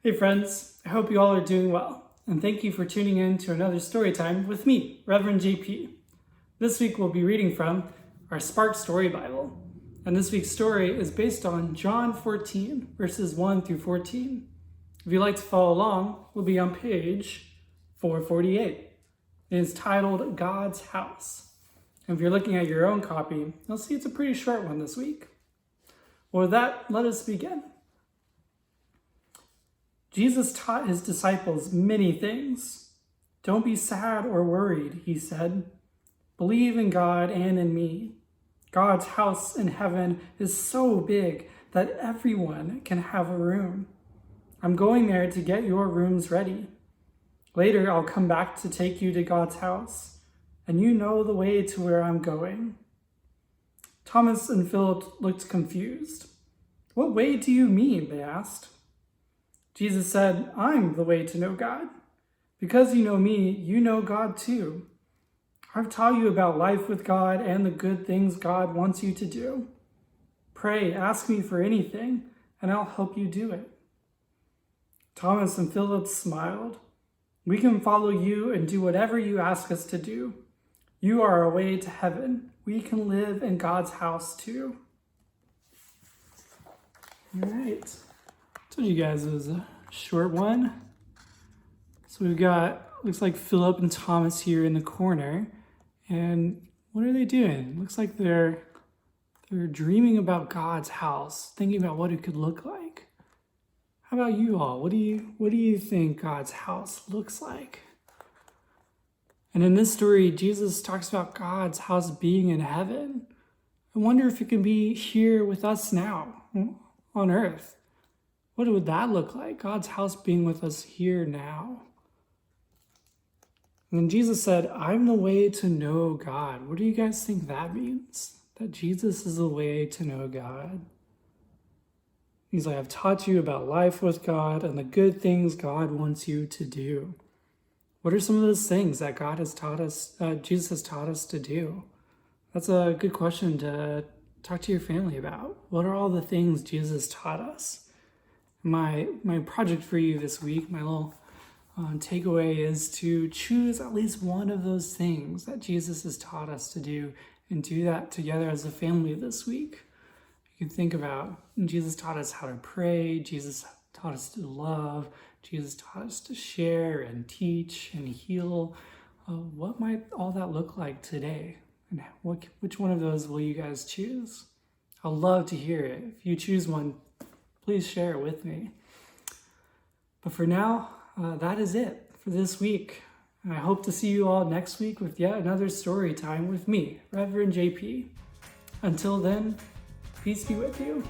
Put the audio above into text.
Hey friends, I hope you all are doing well, and thank you for tuning in to another story time with me, Reverend JP. This week we'll be reading from our Spark Story Bible, and this week's story is based on John 14, verses 1 through 14. If you'd like to follow along, we'll be on page 448. It is titled God's House. And if you're looking at your own copy, you'll see it's a pretty short one this week. Well, with that, let us begin. Jesus taught his disciples many things. Don't be sad or worried, he said. Believe in God and in me. God's house in heaven is so big that everyone can have a room. I'm going there to get your rooms ready. Later, I'll come back to take you to God's house, and you know the way to where I'm going. Thomas and Philip looked confused. What way do you mean? They asked. Jesus said, I'm the way to know God. Because you know me, you know God too. I've taught you about life with God and the good things God wants you to do. Pray, ask me for anything, and I'll help you do it. Thomas and Philip smiled. We can follow you and do whatever you ask us to do. You are our way to heaven. We can live in God's house too. All right. Told you guys it was a short one. So we've got, looks like Philip and Thomas here in the corner. And what are they doing? Looks like they're dreaming about God's house, thinking about what it could look like. How about you all? What do you think God's house looks like? And in this story, Jesus talks about God's house being in heaven. I wonder if it can be here with us now on earth. What would that look like? God's house being with us here now. And then Jesus said, I'm the way to know God. What do you guys think that means? That Jesus is the way to know God. He's like, I've taught you about life with God and the good things God wants you to do. What are some of those things that God has taught us, Jesus has taught us to do? That's a good question to talk to your family about. What are all the things Jesus taught us? My project for you this week, my little takeaway is to choose at least one of those things that Jesus has taught us to do and do that together as a family this week. You can think about Jesus taught us how to pray, Jesus taught us to love, Jesus taught us to share and teach and heal. What might all that look like today? And which one of those will you guys choose? I'd love to hear it. If you choose one, please share it with me. But for now, that is it for this week. I hope to see you all next week with yet another story time with me, Reverend JP. Until then, peace be with you.